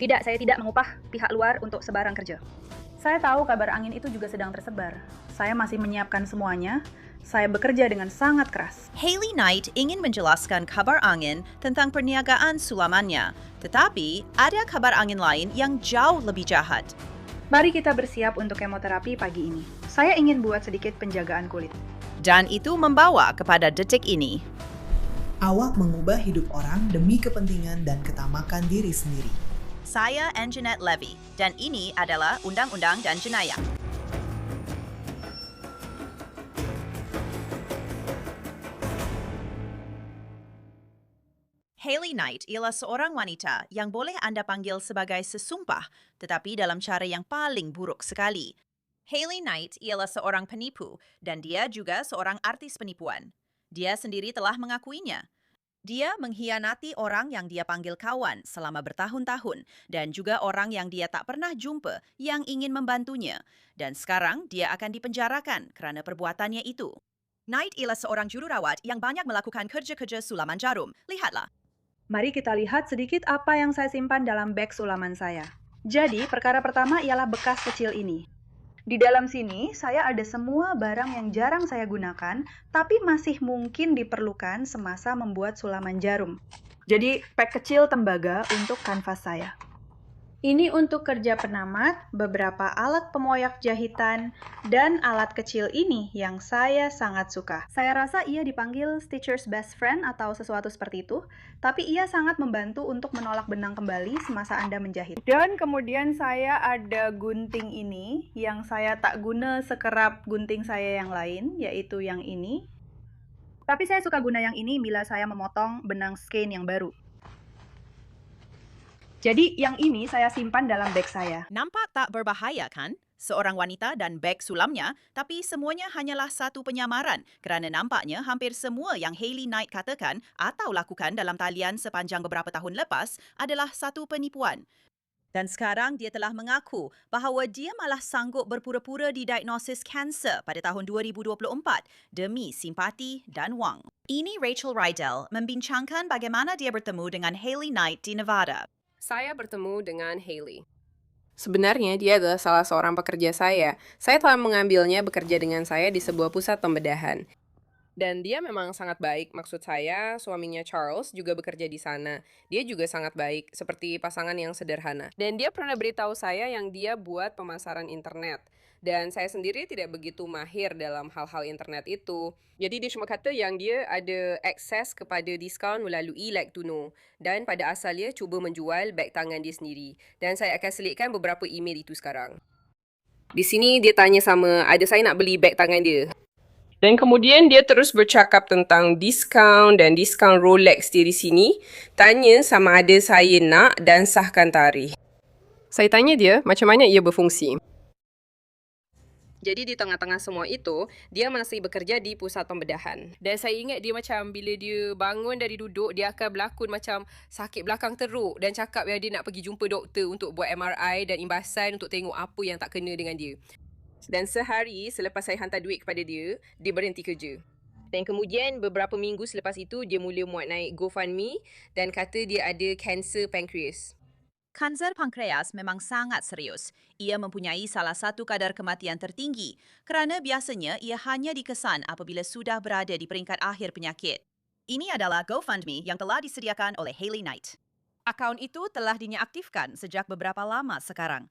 Tidak, saya tidak mengupah pihak luar untuk sebarang kerja. Saya tahu kabar angin itu juga sedang tersebar. Saya masih menyiapkan semuanya. Saya bekerja dengan sangat keras. Haley Knight ingin menjelaskan kabar angin tentang perniagaan sulamannya, tetapi ada kabar angin lain yang jauh lebih jahat. Mari kita bersiap untuk kemoterapi pagi ini. Saya ingin buat sedikit penjagaan kulit. Dan itu membawa kepada detik ini. Awak mengubah hidup orang demi kepentingan dan ketamakan diri sendiri. Saya Anjanette Levy, dan ini adalah Undang-Undang dan Jenayah. Haley Knight ialah seorang wanita yang boleh Anda panggil sebagai sesumpah, tetapi dalam cara yang paling buruk sekali. Haley Knight ialah seorang penipu, dan dia juga seorang artis penipuan. Dia sendiri telah mengakuinya. Dia mengkhianati orang yang dia panggil kawan selama bertahun-tahun dan juga orang yang dia tak pernah jumpa yang ingin membantunya. Dan sekarang dia akan dipenjarakan kerana perbuatannya itu. Knight ialah seorang jururawat yang banyak melakukan kerja-kerja sulaman jarum. Lihatlah. Mari kita lihat sedikit apa yang saya simpan dalam beg sulaman saya. Jadi, perkara pertama ialah bekas kecil ini. Di dalam sini, saya ada semua barang yang jarang saya gunakan, tapi masih mungkin diperlukan semasa membuat sulaman jarum. Jadi, pack kecil tembaga untuk kanvas saya. Ini untuk kerja penamat, beberapa alat pemoyak jahitan, dan alat kecil ini yang saya sangat suka. Saya rasa ia dipanggil Stitcher's best friend atau sesuatu seperti itu, tapi ia sangat membantu untuk menolak benang kembali semasa Anda menjahit. Dan kemudian saya ada gunting ini, yang saya tak guna sekerap gunting saya yang lain, yaitu yang ini. Tapi saya suka guna yang ini bila saya memotong benang skein yang baru. Jadi yang ini saya simpan dalam beg saya. Nampak tak berbahaya kan? Seorang wanita dan beg sulamnya, tapi semuanya hanyalah satu penyamaran kerana nampaknya hampir semua yang Haley Knight katakan atau lakukan dalam talian sepanjang beberapa tahun lepas adalah satu penipuan. Dan sekarang dia telah mengaku bahawa dia malah sanggup berpura-pura didiagnosis kanser pada tahun 2024 demi simpati dan wang. Ini Rachel Rydell membincangkan bagaimana dia bertemu dengan Haley Knight di Nevada. Saya bertemu dengan Haley. Sebenarnya dia adalah salah seorang pekerja saya. Saya telah mengambilnya bekerja dengan saya di sebuah pusat pembedahan. Dan dia memang sangat baik. Maksud saya, suaminya Charles juga bekerja di sana. Dia juga sangat baik, seperti pasangan yang sederhana. Dan dia pernah beritahu saya yang dia buat pemasaran internet. Dan saya sendiri tidak begitu mahir dalam hal-hal internet itu. Jadi dia cuma kata yang dia ada akses kepada diskaun melalui Like to Know. Dan pada asalnya cuba menjual beg tangan dia sendiri. Dan saya akan selitkan beberapa email itu sekarang. Di sini dia tanya sama ada saya nak beli beg tangan dia. Dan kemudian dia terus bercakap tentang diskaun dan diskaun Rolex dia di sini. Tanya sama ada saya nak dan sahkan tarikh. Saya tanya dia macam mana ia berfungsi. Jadi di tengah-tengah semua itu, dia masih bekerja di pusat pembedahan. Dan saya ingat dia macam bila dia bangun dari duduk, dia akan berlakon macam sakit belakang teruk dan cakap yang dia nak pergi jumpa doktor untuk buat MRI dan imbasan untuk tengok apa yang tak kena dengan dia. Dan sehari selepas saya hantar duit kepada dia, dia berhenti kerja. Dan kemudian beberapa minggu selepas itu, dia mula muat naik GoFundMe dan kata dia ada kanser pankreas. Kanser pankreas memang sangat serius. Ia mempunyai salah satu kadar kematian tertinggi kerana biasanya ia hanya dikesan apabila sudah berada di peringkat akhir penyakit. Ini adalah GoFundMe yang telah disediakan oleh Haley Knight. Akaun itu telah diaktifkan sejak beberapa lama sekarang.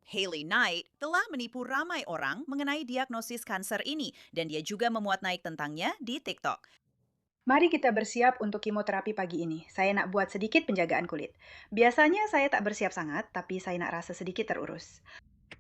Haley Knight telah menipu ramai orang mengenai diagnosis kanser ini dan dia juga memuat naik tentangnya di TikTok. Mari kita bersiap untuk kemoterapi pagi ini. Saya nak buat sedikit penjagaan kulit. Biasanya saya tak bersiap sangat, tapi saya nak rasa sedikit terurus.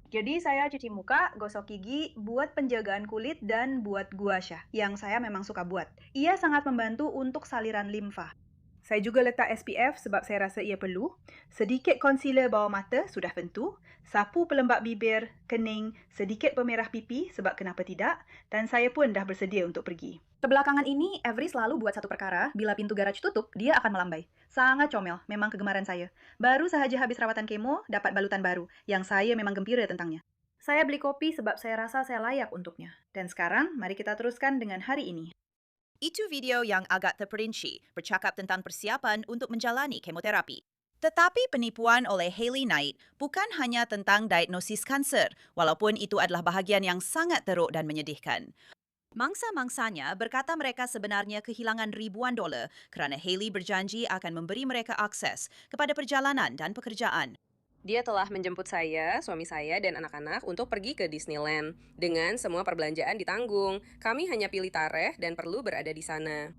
Jadi saya cuci muka, gosok gigi, buat penjagaan kulit, dan buat gua sha, yang saya memang suka buat. Ia sangat membantu untuk saliran limfa. Saya juga letak SPF sebab saya rasa ia perlu. Sedikit concealer bawah mata, sudah tentu. Sapu pelembap bibir, kening, sedikit pemerah pipi sebab kenapa tidak. Dan saya pun dah bersedia untuk pergi. Kebelakangan ini, Avery selalu buat satu perkara, bila pintu garaj tutup, dia akan melambai. Sangat comel, memang kegemaran saya. Baru sahaja habis rawatan kemo, dapat balutan baru, yang saya memang gembira tentangnya. Saya beli kopi sebab saya rasa saya layak untuknya. Dan sekarang, mari kita teruskan dengan hari ini. Itu video yang agak terperinci, bercakap tentang persiapan untuk menjalani kemoterapi. Tetapi penipuan oleh Hailey Knight bukan hanya tentang diagnosis kanser, walaupun itu adalah bahagian yang sangat teruk dan menyedihkan. Mangsa-mangsanya berkata mereka sebenarnya kehilangan ribuan dolar kerana Hailey berjanji akan memberi mereka akses kepada perjalanan dan pekerjaan. Dia telah menjemput saya, suami saya, dan anak-anak untuk pergi ke Disneyland. Dengan semua perbelanjaan ditanggung, kami hanya pilih tarikh dan perlu berada di sana.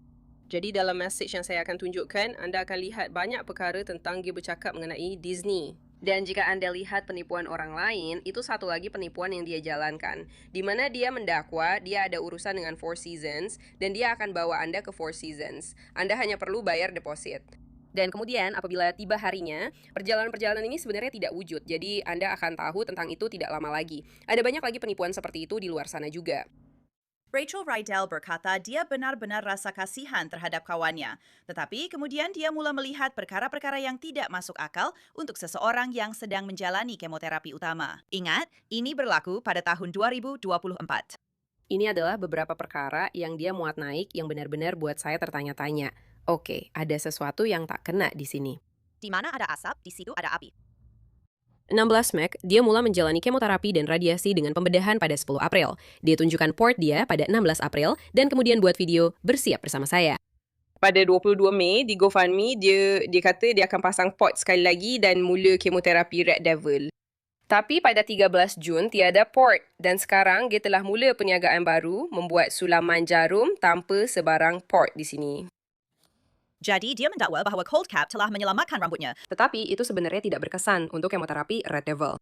Jadi dalam message yang saya akan tunjukkan, anda akan lihat banyak perkara tentang dia bercakap mengenai Disney. Dan jika anda lihat penipuan orang lain, itu satu lagi penipuan yang dia jalankan. Di mana dia mendakwa dia ada urusan dengan Four Seasons dan dia akan bawa anda ke Four Seasons. Anda hanya perlu bayar deposit. Dan kemudian apabila tiba harinya, perjalanan-perjalanan ini sebenarnya tidak wujud. Jadi anda akan tahu tentang itu tidak lama lagi. Ada banyak lagi penipuan seperti itu di luar sana juga. Rachel Rydell berkata dia benar-benar rasa kasihan terhadap kawannya. Tetapi kemudian dia mula melihat perkara-perkara yang tidak masuk akal untuk seseorang yang sedang menjalani kemoterapi utama. Ingat, ini berlaku pada tahun 2024. Ini adalah beberapa perkara yang dia muat naik yang benar-benar buat saya tertanya-tanya. Oke, ada sesuatu yang tak kena di sini. Di mana ada asap, di situ ada api. 16 Mac, dia mula menjalani kemoterapi dan radiasi dengan pembedahan pada 10 April. Dia tunjukkan port dia pada 16 April dan kemudian buat video bersiap bersama saya. Pada 22 Mei di GoFundMe, dia kata dia akan pasang port sekali lagi dan mula kemoterapi Red Devil. Tapi pada 13 Jun tiada port dan sekarang dia telah mula perniagaan baru membuat sulaman jarum tanpa sebarang port di sini. Jadi dia mendakwa bahawa cold cap telah menyelamatkan rambutnya. Tetapi itu sebenarnya tidak berkesan untuk kemoterapi Red Devil.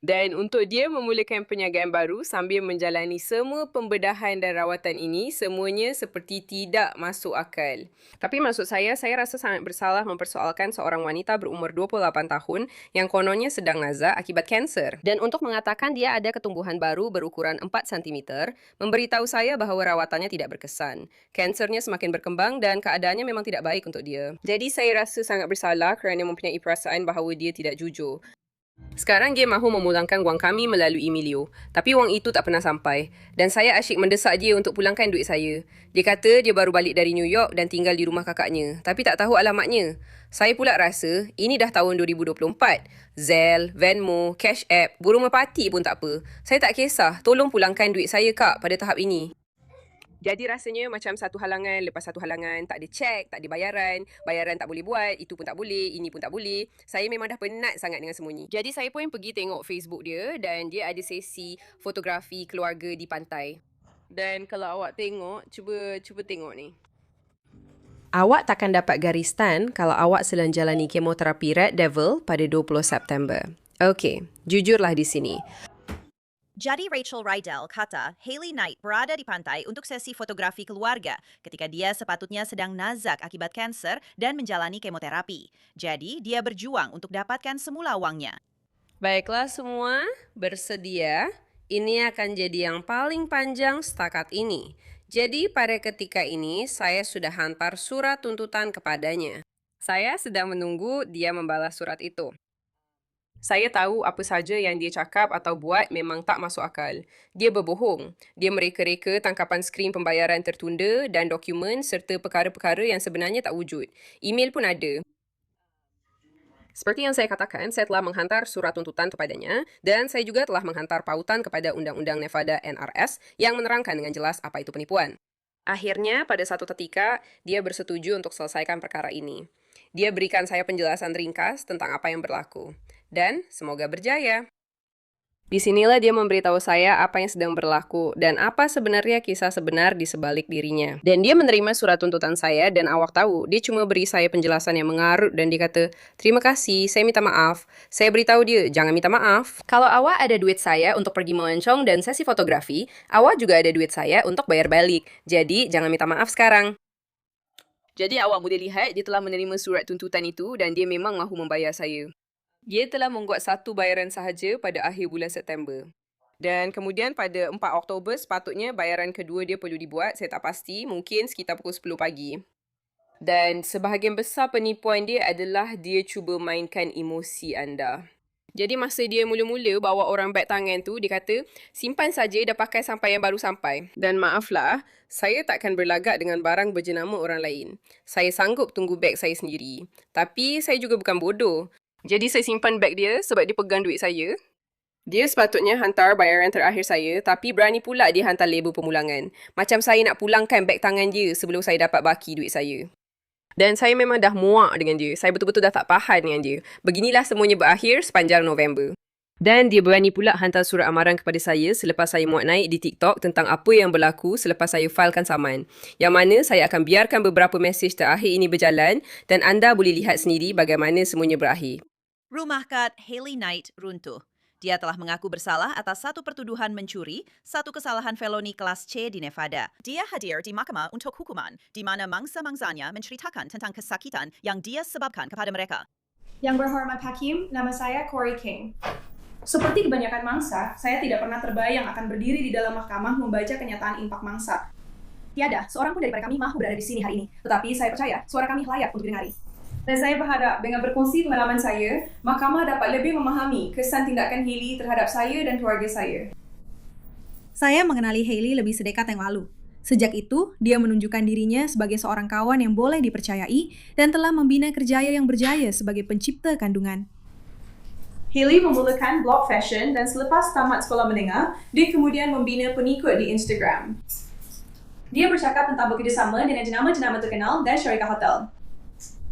Dan untuk dia memulakan perniagaan baru sambil menjalani semua pembedahan dan rawatan ini, semuanya seperti tidak masuk akal. Tapi maksud saya rasa sangat bersalah mempersoalkan seorang wanita berumur 28 tahun yang kononnya sedang nazak akibat kanser. Dan untuk mengatakan dia ada ketumbuhan baru berukuran 4 cm, memberitahu saya bahawa rawatannya tidak berkesan. Kansernya semakin berkembang dan keadaannya memang tidak baik untuk dia. Jadi saya rasa sangat bersalah kerana mempunyai perasaan bahawa dia tidak jujur. Sekarang dia mahu memulangkan wang kami melalui Emilio. Tapi wang itu tak pernah sampai. Dan saya asyik mendesak dia untuk pulangkan duit saya. Dia kata dia baru balik dari New York dan tinggal di rumah kakaknya. Tapi tak tahu alamatnya. Saya pula rasa ini dah tahun 2024. Zelle, Venmo, Cash App, burung merpati pun tak apa. Saya tak kisah. Tolong pulangkan duit saya kak pada tahap ini. Jadi rasanya macam satu halangan lepas satu halangan, tak ada cek, tak ada bayaran tak boleh buat, itu pun tak boleh, ini pun tak boleh. Saya memang dah penat sangat dengan semua ni. Jadi saya pun pergi tengok Facebook dia dan dia ada sesi fotografi keluarga di pantai. Dan kalau awak tengok, cuba tengok ni. Awak takkan dapat garistan kalau awak sedang jalani kemoterapi Red Devil pada 20 September. Okey, jujurlah di sini. Jadi Rachel Rydell kata Hailey Knight berada di pantai untuk sesi fotografi keluarga ketika dia sepatutnya sedang nazak akibat kanser dan menjalani kemoterapi. Jadi dia berjuang untuk dapatkan semula wangnya. Baiklah semua, bersedia. Ini akan jadi yang paling panjang setakat ini. Jadi pada ketika ini saya sudah hantar surat tuntutan kepadanya. Saya sedang menunggu dia membalas surat itu. Saya tahu apa saja yang dia cakap atau buat memang tak masuk akal. Dia berbohong. Dia mereka-reka tangkapan skrin pembayaran tertunda dan dokumen serta perkara-perkara yang sebenarnya tak wujud. Email pun ada. Seperti yang saya katakan, saya telah menghantar surat tuntutan kepadanya dan saya juga telah menghantar pautan kepada Undang-Undang Nevada NRS yang menerangkan dengan jelas apa itu penipuan. Akhirnya, pada satu ketika, dia bersetuju untuk selesaikan perkara ini. Dia berikan saya penjelasan ringkas tentang apa yang berlaku. Dan semoga berjaya. Di sinilah dia memberitahu saya apa yang sedang berlaku dan apa sebenarnya kisah sebenar di sebalik dirinya. Dan dia menerima surat tuntutan saya dan awak tahu, dia cuma beri saya penjelasan yang mengarut dan dia kata, terima kasih, saya minta maaf. Saya beritahu dia, jangan minta maaf. Kalau awak ada duit saya untuk pergi melencong dan sesi fotografi, awak juga ada duit saya untuk bayar balik. Jadi, jangan minta maaf sekarang. Jadi awak boleh lihat dia telah menerima surat tuntutan itu dan dia memang mahu membayar saya. Dia telah membuat satu bayaran sahaja pada akhir bulan September. Dan kemudian pada 4 Oktober sepatutnya bayaran kedua dia perlu dibuat. Saya tak pasti, mungkin sekitar pukul 10 pagi. Dan sebahagian besar penipuan dia adalah dia cuba mainkan emosi anda. Jadi masa dia mula-mula bawa orang beg tangan tu, dia kata, simpan saja, dah pakai sampai yang baru sampai. Dan maaflah, saya takkan berlagak dengan barang berjenama orang lain. Saya sanggup tunggu beg saya sendiri. Tapi saya juga bukan bodoh. Jadi saya simpan beg dia sebab dia pegang duit saya. Dia sepatutnya hantar bayaran terakhir saya, tapi berani pula dia hantar label pemulangan. Macam saya nak pulangkan beg tangan dia sebelum saya dapat baki duit saya. Dan saya memang dah muak dengan dia. Saya betul-betul dah tak tahan dengan dia. Beginilah semuanya berakhir sepanjang November. Dan dia berani pula hantar surat amaran kepada saya selepas saya muat naik di TikTok tentang apa yang berlaku selepas saya filekan saman. Yang mana saya akan biarkan beberapa mesej terakhir ini berjalan dan anda boleh lihat sendiri bagaimana semuanya berakhir. Rumah kad Hailey Knight runtuh. Dia telah mengaku bersalah atas satu pertuduhan mencuri, satu kesalahan feloni kelas C di Nevada. Dia hadir di mahkamah untuk hukuman, di mana mangsa-mangsanya menceritakan tentang kesakitan yang dia sebabkan kepada mereka. Yang berhormat Hakim, nama saya Corey King. Seperti kebanyakan mangsa, saya tidak pernah terbayang akan berdiri di dalam mahkamah membaca kenyataan impak mangsa. Tiada seorang pun daripada kami mahu berada di sini hari ini, tetapi saya percaya suara kami layak untuk didengari. Dan saya berharap dengan berkongsi pengalaman saya, mahkamah dapat lebih memahami kesan tindakan Hailey terhadap saya dan keluarga saya. Saya mengenali Hailey lebih sedekat yang lalu. Sejak itu, dia menunjukkan dirinya sebagai seorang kawan yang boleh dipercayai dan telah membina Kerjaya yang berjaya sebagai pencipta kandungan. Hailey memulakan blog fashion dan selepas tamat sekolah menengah, dia kemudian membina pengikut di Instagram. Dia bercakap tentang bekerjasama dengan jenama-jenama terkenal dan syarikat hotel.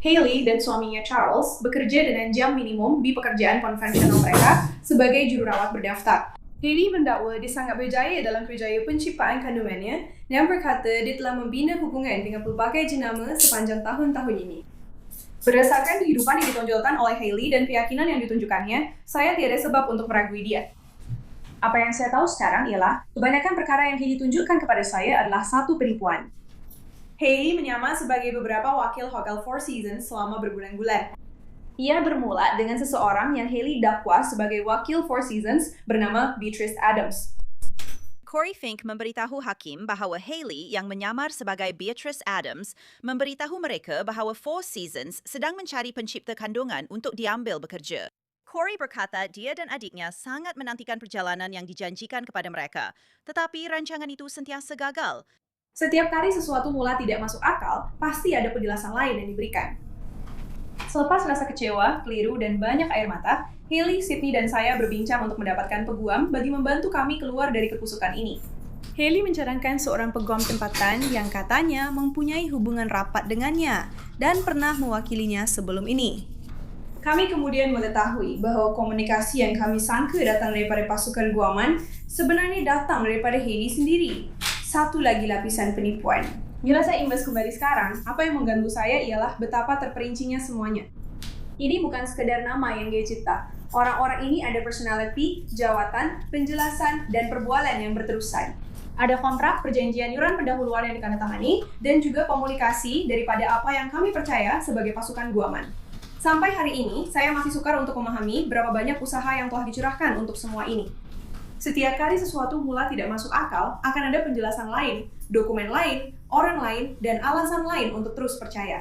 Hailey dan suaminya Charles bekerja dengan jam minimum di pekerjaan konvensional mereka sebagai jururawat berdaftar. Hailey mendakwa dia sangat berjaya dalam kerjaya penciptaan kandungannya dan berkata dia telah membina hubungan dengan pelbagai jenama sepanjang tahun-tahun ini. Berdasarkan kehidupan yang ditonjolkan oleh Hailey dan keyakinan yang ditunjukkannya, saya tiada sebab untuk meragui dia. Apa yang saya tahu sekarang ialah kebanyakan perkara yang Hailey tunjukkan kepada saya adalah satu penipuan. Hailey menyamar sebagai beberapa wakil Hotel Four Seasons selama berbulan-bulan. Ia bermula dengan seseorang yang Hailey dakwa sebagai wakil Four Seasons bernama Beatrice Adams. Corey Fink memberitahu hakim bahawa Hailey yang menyamar sebagai Beatrice Adams memberitahu mereka bahawa Four Seasons sedang mencari pencipta kandungan untuk diambil bekerja. Corey berkata dia dan adiknya sangat menantikan perjalanan yang dijanjikan kepada mereka, tetapi rancangan itu sentiasa gagal. Setiap kali sesuatu mula tidak masuk akal, pasti ada penjelasan lain yang diberikan. Selepas rasa kecewa, keliru, dan banyak air mata, Hailey, Sydney, dan saya berbincang untuk mendapatkan peguam bagi membantu kami keluar dari kepusukan ini. Hailey mencadangkan seorang peguam tempatan yang katanya mempunyai hubungan rapat dengannya dan pernah mewakilinya sebelum ini. Kami kemudian mengetahui bahawa komunikasi yang kami sangka datang daripada pasukan guaman sebenarnya datang daripada Hailey sendiri. Satu lagi lapisan penipuan. Bila saya imbas kembali sekarang, apa yang mengganggu saya ialah betapa terperincinya semuanya. Ini bukan sekadar nama yang dia cipta. Orang-orang ini ada personality, jawatan, penjelasan, dan perbualan yang berterusan. Ada kontrak, perjanjian yuran pendahuluan yang ditandatangani, dan juga komunikasi daripada apa yang kami percaya sebagai pasukan guaman. Sampai hari ini, saya masih sukar untuk memahami berapa banyak usaha yang telah dicurahkan untuk semua ini. Setiap kali sesuatu mula tidak masuk akal, akan ada penjelasan lain, dokumen lain, orang lain, dan alasan lain untuk terus percaya.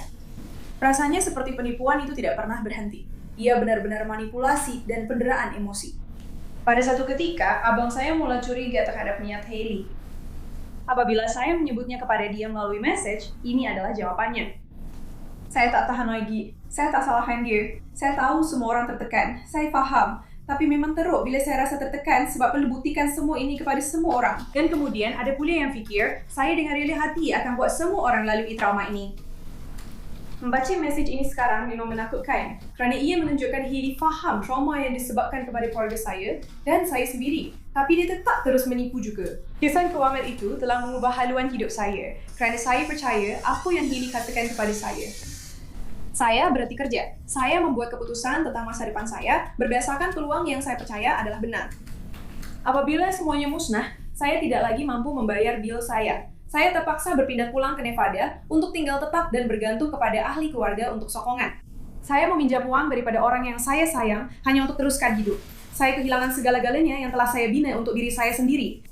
Rasanya seperti penipuan itu tidak pernah berhenti. Ia benar-benar manipulasi dan penderaan emosi. Pada satu ketika, abang saya mulai curiga terhadap niat Hailey. Apabila saya menyebutnya kepada dia melalui message, ini adalah jawabannya. Saya tak tahan lagi. Saya tak salahkan dia. Saya tahu semua orang tertekan. Saya faham. Tapi memang teruk bila saya rasa tertekan sebab perlu buktikan semua ini kepada semua orang. Dan kemudian ada pula yang fikir, saya dengan rela hati akan buat semua orang lalui trauma ini. Membaca mesej ini sekarang memang menakutkan kerana ia menunjukkan Hailey faham trauma yang disebabkan kepada keluarga saya dan saya sendiri. Tapi dia tetap terus menipu juga. Kesan kewamat itu telah mengubah haluan hidup saya kerana saya percaya apa yang Hailey katakan kepada saya. Saya berhenti kerja. Saya membuat keputusan tentang masa depan saya berdasarkan peluang yang saya percaya adalah benar. Apabila semuanya musnah, saya tidak lagi mampu membayar bil saya. Saya terpaksa berpindah pulang ke Nevada untuk tinggal tetap dan bergantung kepada ahli keluarga untuk sokongan. Saya meminjam uang daripada orang yang saya sayang hanya untuk teruskan hidup. Saya kehilangan segala-galanya yang telah saya bina untuk diri saya sendiri.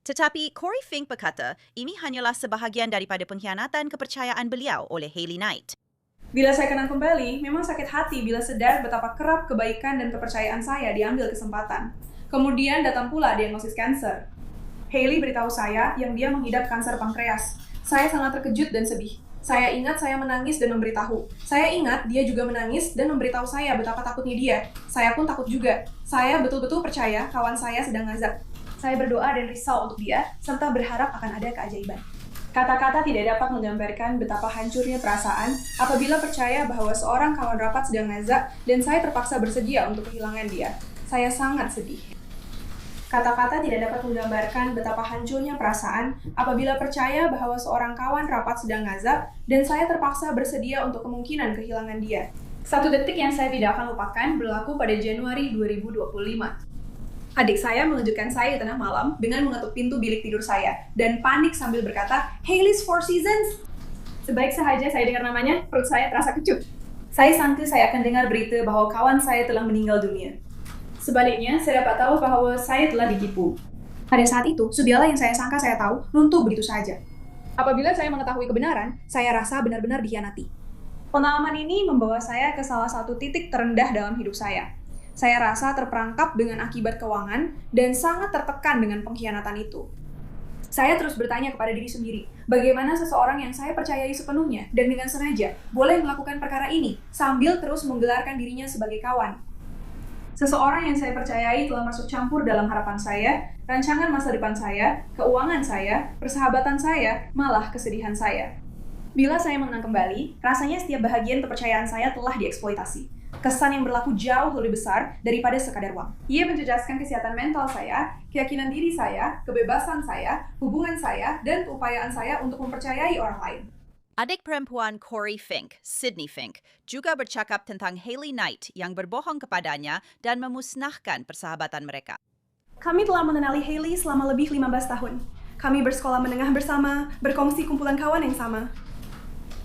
Tetapi Corey Fink berkata ini hanyalah sebahagian daripada pengkhianatan kepercayaan beliau oleh Hailey Knight. Bila saya kenang kembali, memang sakit hati bila sadar betapa kerap kebaikan dan kepercayaan saya diambil kesempatan. Kemudian datang pula diagnosis kanker. Hailey beritahu saya yang dia mengidap kanker pankreas. Saya sangat terkejut dan sedih. Saya ingat saya menangis dan memberitahu. Saya ingat dia juga menangis dan memberitahu saya betapa takutnya dia. Saya pun takut juga. Saya betul-betul percaya kawan saya sedang ngazab. Saya berdoa dan risau untuk dia, serta berharap akan ada keajaiban. Kata-kata tidak dapat menggambarkan betapa hancurnya perasaan apabila percaya bahwa seorang kawan rapat sedang ngazab dan saya terpaksa bersedia untuk kehilangan dia. Saya sangat sedih. Kata-kata tidak dapat menggambarkan betapa hancurnya perasaan apabila percaya bahwa seorang kawan rapat sedang ngazab dan saya terpaksa bersedia untuk kemungkinan kehilangan dia. Satu detik yang saya tidak akan lupakan berlaku pada Januari 2025. Adik saya menunjukkan saya di tengah malam dengan mengetuk pintu bilik tidur saya dan panik sambil berkata, "Hailey's Four Seasons!" Sebaik sahaja saya dengar namanya, perut saya terasa kecut. Saya sangka saya akan dengar berita bahwa kawan saya telah meninggal dunia. Sebaliknya, saya dapat tahu bahwa saya telah ditipu. Pada saat itu, Subiala yang saya sangka saya tahu, runtuh begitu saja. Apabila saya mengetahui kebenaran, saya rasa benar-benar dikhianati. Pengalaman ini membawa saya ke salah satu titik terendah dalam hidup saya. Saya rasa terperangkap dengan akibat keuangan dan sangat tertekan dengan pengkhianatan itu. Saya terus bertanya kepada diri sendiri, bagaimana seseorang yang saya percayai sepenuhnya dan dengan sengaja boleh melakukan perkara ini sambil terus menggelarkan dirinya sebagai kawan. Seseorang yang saya percayai telah masuk campur dalam harapan saya, rancangan masa depan saya, keuangan saya, persahabatan saya, malah kesedihan saya. Bila saya mengenang kembali, rasanya setiap bahagian kepercayaan saya telah dieksploitasi. Kesan yang berlaku jauh lebih besar daripada sekadar uang. Ia menjejaskan kesehatan mental saya, keyakinan diri saya, kebebasan saya, hubungan saya, dan keupayaan saya untuk mempercayai orang lain. Adik perempuan Corey Fink, Sydney Fink, juga bercakap tentang Hailey Knight yang berbohong kepadanya dan memusnahkan persahabatan mereka. Kami telah mengenali Hailey selama lebih 15 tahun. Kami bersekolah menengah bersama, berkongsi kumpulan kawan yang sama.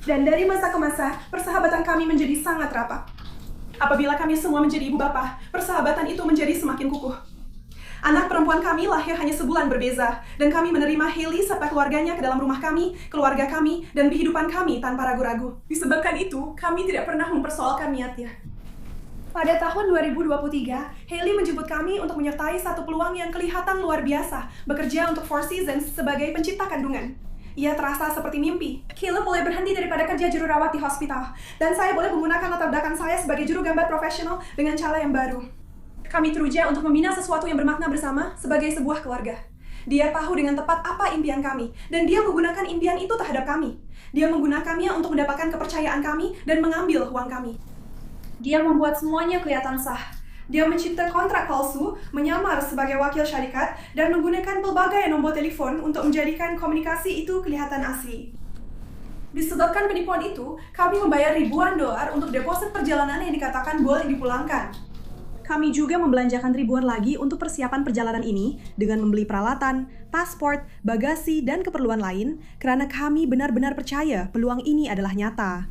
Dan dari masa ke masa, persahabatan kami menjadi sangat rapat. Apabila kami semua menjadi ibu bapa, persahabatan itu menjadi semakin kukuh. Anak perempuan kami lahir hanya sebulan berbeza, dan kami menerima Hailey serta keluarganya ke dalam rumah kami, keluarga kami, dan kehidupan kami tanpa ragu-ragu. Disebabkan itu, kami tidak pernah mempersoalkan niatnya. Pada tahun 2023, Hailey menjemput kami untuk menyertai satu peluang yang kelihatan luar biasa, bekerja untuk Four Seasons sebagai pencipta kandungan. Ia terasa seperti mimpi. Caleb boleh berhenti daripada kerja juru rawat di hospital, dan saya boleh menggunakan latar belakang saya sebagai juru gambar profesional dengan cara yang baru. Kami teruja untuk membina sesuatu yang bermakna bersama sebagai sebuah keluarga. Dia tahu dengan tepat apa impian kami, dan dia menggunakan impian itu terhadap kami. Dia menggunakannya untuk mendapatkan kepercayaan kami dan mengambil uang kami. Dia membuat semuanya kelihatan sah. Dia mencipta kontrak palsu, menyamar sebagai wakil syarikat, dan menggunakan pelbagai nombor telefon untuk menjadikan komunikasi itu kelihatan asli. Disebabkan penipuan itu, kami membayar ribuan dolar untuk deposit perjalanan yang dikatakan boleh dipulangkan. Kami juga membelanjakan ribuan lagi untuk persiapan perjalanan ini dengan membeli peralatan, pasport, bagasi, dan keperluan lain karena kami benar-benar percaya peluang ini adalah nyata.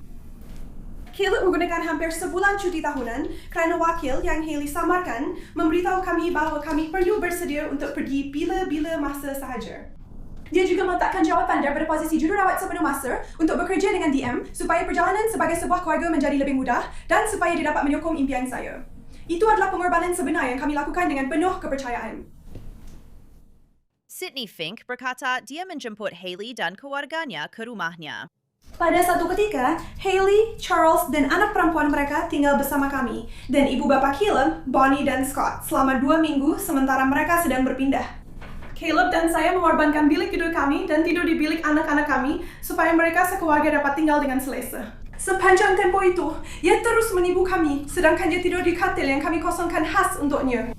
Caleb menggunakan hampir sebulan cuti tahunan kerana wakil yang Hailey samarkan memberitahu kami bahawa kami perlu bersedia untuk pergi bila-bila masa sahaja. Dia juga meletakkan jawapan daripada posisi jururawat sepenuh masa untuk bekerja dengan DM supaya perjalanan sebagai sebuah keluarga menjadi lebih mudah dan supaya dia dapat menyokong impian saya. Itu adalah pengorbanan sebenar yang kami lakukan dengan penuh kepercayaan. Sydney Fink berkata dia menjemput Hailey dan keluarganya ke rumahnya. Pada satu ketika, Hailey, Charles, dan anak perempuan mereka tinggal bersama kami, dan ibu bapa Caleb, Bonnie, dan Scott selama 2 minggu sementara mereka sedang berpindah. Caleb dan saya mengorbankan bilik tidur kami dan tidur di bilik anak-anak kami supaya mereka sekeluarga dapat tinggal dengan selesa. Sepanjang tempoh itu, ia terus menipu kami, sedangkan dia tidur di katil yang kami kosongkan khas untuknya.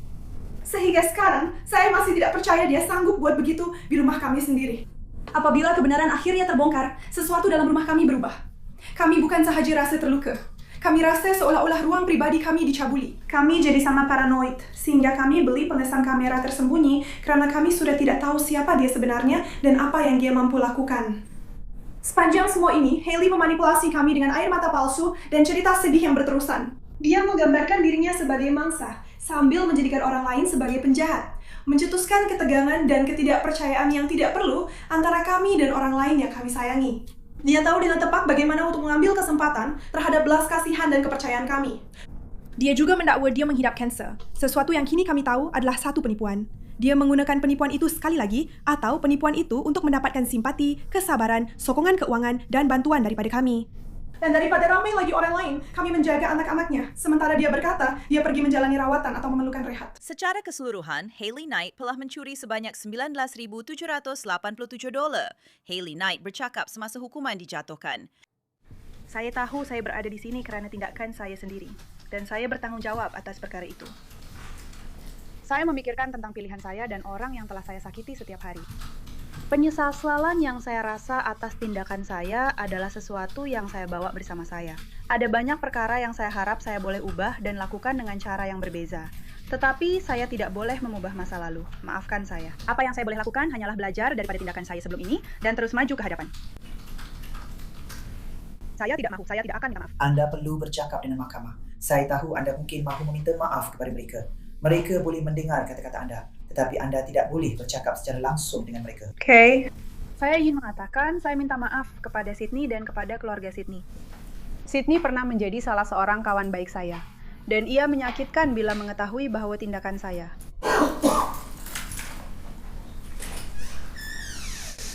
Sehingga sekarang, saya masih tidak percaya dia sanggup buat begitu di rumah kami sendiri. Apabila kebenaran akhirnya terbongkar, sesuatu dalam rumah kami berubah. Kami bukan sahaja rasa terluka. Kami rasa seolah-olah ruang pribadi kami dicabuli. Kami jadi sangat paranoid, sehingga kami beli pengesan kamera tersembunyi kerana kami sudah tidak tahu siapa dia sebenarnya dan apa yang dia mampu lakukan. Sepanjang semua ini, Hailey memanipulasi kami dengan air mata palsu dan cerita sedih yang berterusan. Dia menggambarkan dirinya sebagai mangsa, sambil menjadikan orang lain sebagai penjahat, mencetuskan ketegangan dan ketidakpercayaan yang tidak perlu antara kami dan orang lain yang kami sayangi. Dia tahu dengan tepat bagaimana untuk mengambil kesempatan terhadap belas kasihan dan kepercayaan kami. Dia juga mendakwa dia menghidap kanser, sesuatu yang kini kami tahu adalah satu penipuan. Dia menggunakan penipuan itu sekali lagi atau penipuan itu untuk mendapatkan simpati, kesabaran, sokongan keuangan, dan bantuan daripada kami. Dan daripada ramai lagi orang lain, kami menjaga anak-anaknya. Sementara dia berkata, dia pergi menjalani rawatan atau memerlukan rehat. Secara keseluruhan, Hayley Knight telah mencuri sebanyak $19,787. Hayley Knight bercakap semasa hukuman dijatuhkan. Saya tahu saya berada di sini kerana tindakan saya sendiri, dan saya bertanggung jawab atas perkara itu. Saya memikirkan tentang pilihan saya dan orang yang telah saya sakiti setiap hari. Penyesalan yang saya rasa atas tindakan saya adalah sesuatu yang saya bawa bersama saya. Ada banyak perkara yang saya harap saya boleh ubah dan lakukan dengan cara yang berbeza. Tetapi saya tidak boleh mengubah masa lalu. Maafkan saya. Apa yang saya boleh lakukan hanyalah belajar daripada tindakan saya sebelum ini dan terus maju ke hadapan. Saya tidak akan minta maaf. Anda perlu bercakap dengan mahkamah. Saya tahu Anda mungkin mahu meminta maaf kepada mereka. Mereka boleh mendengar kata-kata Anda, tetapi Anda tidak boleh bercakap secara langsung dengan mereka. Oke. Saya ingin mengatakan saya minta maaf kepada Sydney dan kepada keluarga Sydney. Sydney pernah menjadi salah seorang kawan baik saya, dan ia menyakitkan bila mengetahui bahwa tindakan saya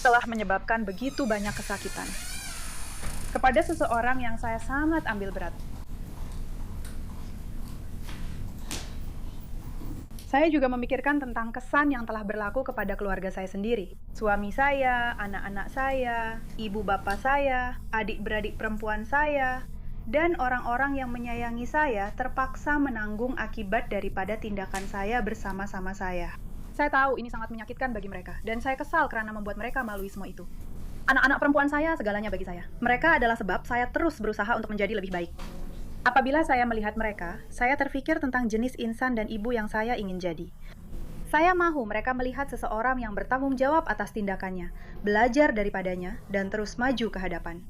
telah menyebabkan begitu banyak kesakitan kepada seseorang yang saya sangat ambil berat. Saya juga memikirkan tentang kesan yang telah berlaku kepada keluarga saya sendiri. Suami saya, anak-anak saya, ibu bapak saya, adik-beradik perempuan saya, dan orang-orang yang menyayangi saya terpaksa menanggung akibat daripada tindakan saya bersama-sama saya. Saya tahu ini sangat menyakitkan bagi mereka, dan saya kesal karena membuat mereka melalui semua itu. Anak-anak perempuan saya segalanya bagi saya. Mereka adalah sebab saya terus berusaha untuk menjadi lebih baik. Apabila saya melihat mereka, saya terfikir tentang jenis insan dan ibu yang saya ingin jadi. Saya mahu mereka melihat seseorang yang bertanggung jawab atas tindakannya, belajar daripadanya, dan terus maju ke hadapan.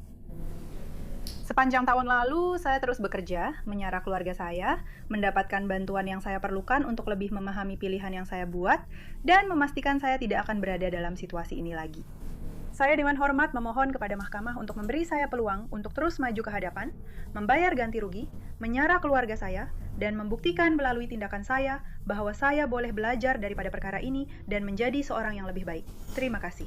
Sepanjang tahun lalu, saya terus bekerja, menyara keluarga saya, mendapatkan bantuan yang saya perlukan untuk lebih memahami pilihan yang saya buat, dan memastikan saya tidak akan berada dalam situasi ini lagi. Saya dengan hormat memohon kepada mahkamah untuk memberi saya peluang untuk terus maju ke hadapan, membayar ganti rugi, menyara keluarga saya, dan membuktikan melalui tindakan saya bahwa saya boleh belajar daripada perkara ini dan menjadi seorang yang lebih baik. Terima kasih.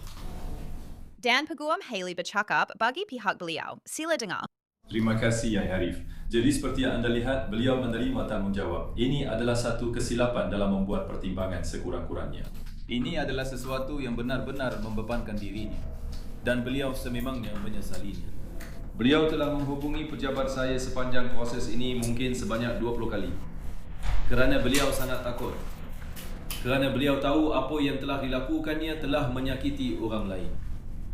Dan Peguam Hayley bercakap bagi pihak beliau. Sila dengar. Terima kasih, Yang Arif. Jadi seperti yang anda lihat, beliau menerima tanggungjawab. Ini adalah satu kesilapan dalam membuat pertimbangan sekurang-kurangnya. Ini adalah sesuatu yang benar-benar membebankan dirinya. Dan beliau sememangnya menyesalinya. Beliau telah menghubungi pejabat saya sepanjang proses ini mungkin sebanyak 20 kali. Kerana beliau sangat takut. Kerana beliau tahu apa yang telah dilakukannya telah menyakiti orang lain.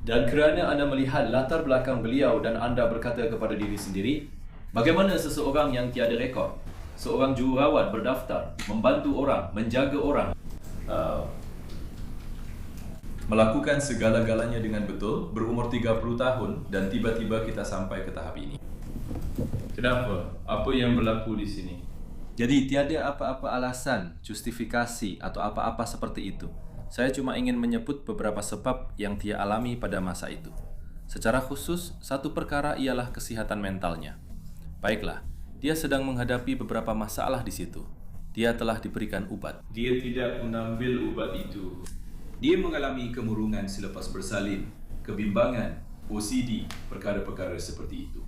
Dan kerana anda melihat latar belakang beliau dan anda berkata kepada diri sendiri, bagaimana seseorang yang tiada rekod, seorang jururawat berdaftar, membantu orang, menjaga orang, melakukan segala-galanya dengan betul, berumur 30 tahun dan tiba-tiba kita sampai ke tahap ini. Kenapa? Apa yang berlaku di sini? Jadi tiada apa-apa alasan, justifikasi atau apa-apa seperti itu. Saya cuma ingin menyebut beberapa sebab yang dia alami pada masa itu. Secara khusus, satu perkara ialah kesihatan mentalnya. Baiklah, dia sedang menghadapi beberapa masalah di situ. Dia telah diberikan ubat. Dia tidak mengambil ubat itu. Dia mengalami kemurungan selepas bersalin, kebimbangan, OCD, perkara-perkara seperti itu.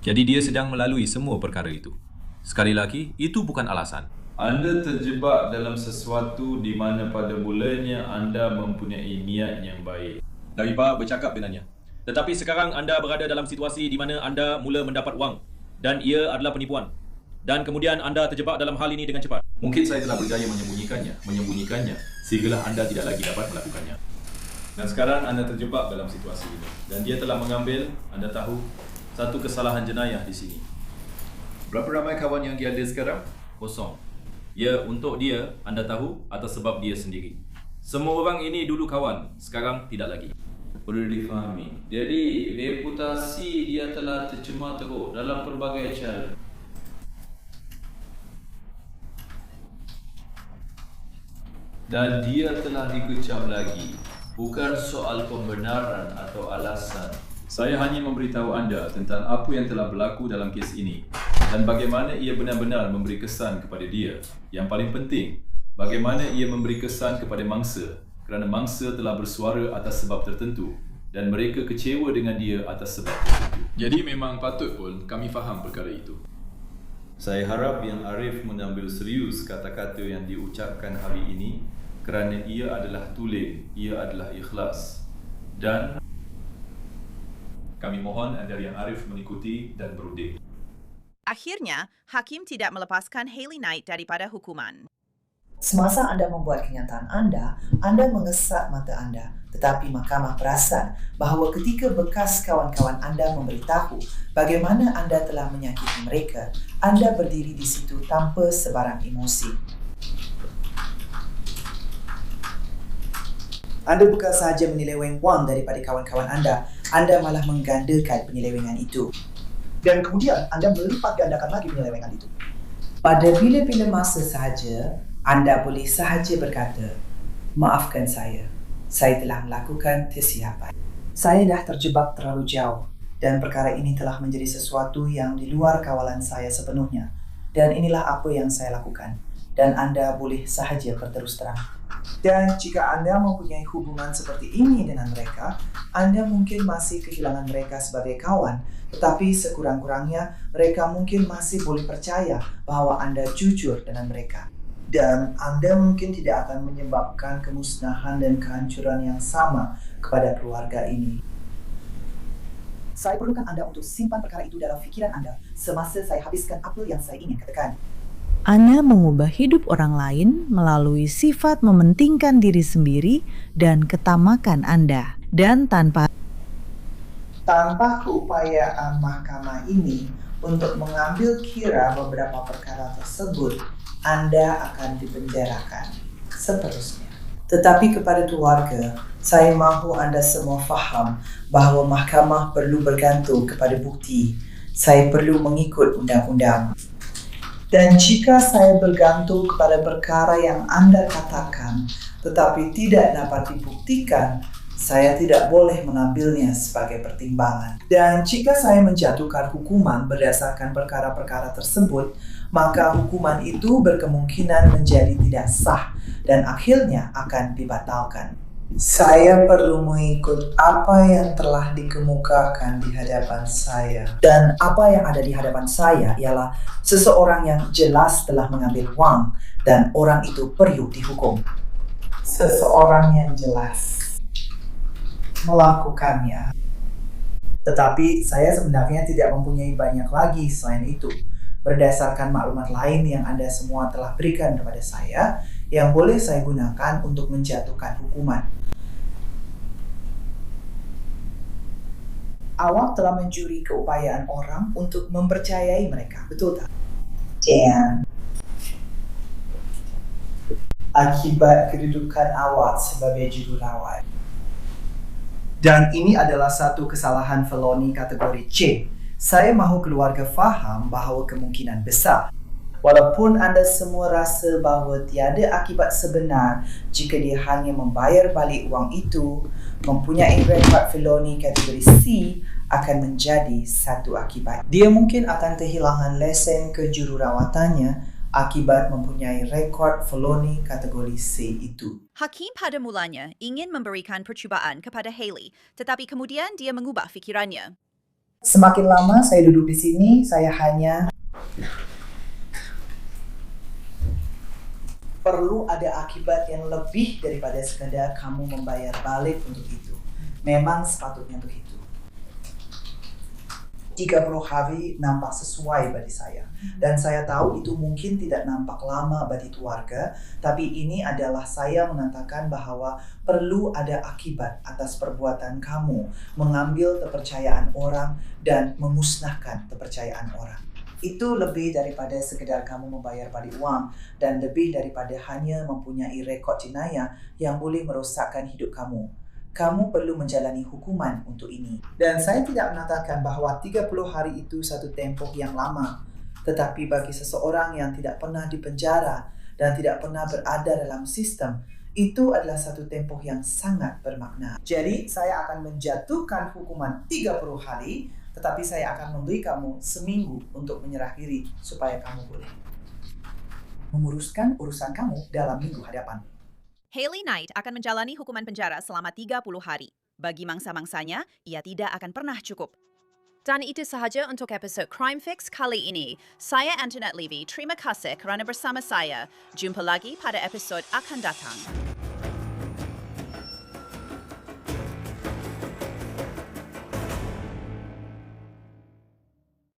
Jadi dia sedang melalui semua perkara itu. Sekali lagi, itu bukan alasan. Anda terjebak dalam sesuatu di mana pada mulanya anda mempunyai niat yang baik. Daripada bercakap dengannya. Tetapi sekarang anda berada dalam situasi di mana anda mula mendapat wang dan ia adalah penipuan. Dan kemudian anda terjebak dalam hal ini dengan cepat. Mungkin saya telah berjaya menyembunyikannya sehinggalah anda tidak lagi dapat melakukannya. Dan sekarang anda terjebak dalam situasi ini. Dan dia telah mengambil, anda tahu, satu kesalahan jenayah di sini. Berapa ramai kawan yang dia ada sekarang? Kosong. Ya, untuk dia, anda tahu, atas sebab dia sendiri. Semua orang ini dulu kawan, sekarang tidak lagi. Perlu difahami. Jadi, reputasi dia telah tercemar teruk dalam pelbagai cara. Dan dia telah dikecam lagi. Bukan soal pembenaran atau alasan. Saya hanya memberitahu anda tentang apa yang telah berlaku dalam kes ini dan bagaimana ia benar-benar memberi kesan kepada dia. Yang paling penting, bagaimana ia memberi kesan kepada mangsa kerana mangsa telah bersuara atas sebab tertentu dan mereka kecewa dengan dia atas sebab tertentu. Jadi memang patut pun kami faham perkara itu. Saya harap Yang Arif mengambil serius kata-kata yang diucapkan hari ini kerana ia adalah tulen, ia adalah ikhlas. Dan kami mohon agar Yang Arif mengikuti dan berunding. Akhirnya, hakim tidak melepaskan Hayley Knight daripada hukuman. Semasa anda membuat kenyataan anda mengesat mata anda. Tetapi mahkamah perasan bahawa ketika bekas kawan-kawan anda memberitahu bagaimana anda telah menyakiti mereka, anda berdiri di situ tanpa sebarang emosi. Anda bukan sahaja menyeleweng wang daripada kawan-kawan anda malah menggandakan penyelewengan itu. Dan kemudian anda melipat gandakan lagi penyelewengan itu. Pada bila-bila masa sahaja, anda boleh sahaja berkata, maafkan saya telah melakukan kesilapan. Saya dah terjebak terlalu jauh dan perkara ini telah menjadi sesuatu yang di luar kawalan saya sepenuhnya. Dan inilah apa yang saya lakukan. Dan anda boleh sahaja berterus terang. Dan jika anda mempunyai hubungan seperti ini dengan mereka, anda mungkin masih kehilangan mereka sebagai kawan, tetapi sekurang-kurangnya mereka mungkin masih boleh percaya bahawa anda jujur dengan mereka. Dan anda mungkin tidak akan menyebabkan kemusnahan dan kehancuran yang sama kepada keluarga ini. Saya perlukan anda untuk simpan perkara itu dalam fikiran anda semasa saya habiskan apa yang saya ingin katakan. Anda mengubah hidup orang lain melalui sifat mementingkan diri sendiri dan ketamakan Anda. Dan tanpa keupayaan mahkamah ini untuk mengambil kira beberapa perkara tersebut, Anda akan dipenjarakan seterusnya. Tetapi kepada keluarga, saya mahu anda semua faham bahawa mahkamah perlu bergantung kepada bukti. Saya perlu mengikut undang-undang. Dan jika saya bergantung kepada perkara yang anda katakan tetapi tidak dapat dibuktikan, saya tidak boleh mengambilnya sebagai pertimbangan. Dan jika saya menjatuhkan hukuman berdasarkan perkara-perkara tersebut, maka hukuman itu berkemungkinan menjadi tidak sah dan akhirnya akan dibatalkan. Saya perlu mengikut apa yang telah dikemukakan di hadapan saya. Dan apa yang ada di hadapan saya ialah seseorang yang jelas telah mengambil wang dan orang itu perlu dihukum. Seseorang yang jelas melakukannya. Tetapi saya sebenarnya tidak mempunyai banyak lagi selain itu. Berdasarkan maklumat lain yang anda semua telah berikan kepada saya, yang boleh saya gunakan untuk menjatuhkan hukuman. Awak telah mencuri keupayaan orang untuk mempercayai mereka, betul tak? Dan akibat kedudukan awak sebagai jururawat. Dan ini adalah satu kesalahan feloni kategori C. Saya mahu keluarga faham bahawa kemungkinan besar, walaupun anda semua rasa bahawa tiada akibat sebenar jika dia hanya membayar balik wang itu, mempunyai rekod feloni kategori C akan menjadi satu akibat. Dia mungkin akan kehilangan lesen kejururawatannya akibat mempunyai rekod feloni kategori C itu. Hakim pada mulanya ingin memberikan percubaan kepada Hayley, tetapi kemudian dia mengubah fikirannya. Semakin lama saya duduk di sini, saya hanya perlu ada akibat yang lebih daripada sekadar kamu membayar balik untuk itu. Memang sepatutnya begitu. 30 hari nampak sesuai bagi saya. Dan saya tahu itu mungkin tidak nampak lama bagi keluarga, tapi ini adalah saya mengatakan bahawa perlu ada akibat atas perbuatan kamu mengambil kepercayaan orang dan memusnahkan kepercayaan orang. Itu lebih daripada sekedar kamu membayar balik wang dan lebih daripada hanya mempunyai rekod jenayah yang boleh merosakkan hidup kamu. Kamu perlu menjalani hukuman untuk ini. Dan saya tidak mengatakan bahawa 30 hari itu satu tempoh yang lama. Tetapi bagi seseorang yang tidak pernah dipenjara dan tidak pernah berada dalam sistem, Itu adalah satu tempoh yang sangat bermakna. Jadi, saya akan menjatuhkan hukuman 30 hari, tetapi saya akan memberi kamu seminggu untuk menyerah diri supaya kamu boleh menguruskan urusan kamu dalam minggu hadapan. Hayley Knight akan menjalani hukuman penjara selama 30 hari. Bagi mangsa-mangsanya, ia tidak akan pernah cukup. Dan itu sahaja untuk episode Crime Fix kali ini. Saya Antoinette Levy, terima kasih kerana bersama saya. Jumpa lagi pada episode akan datang.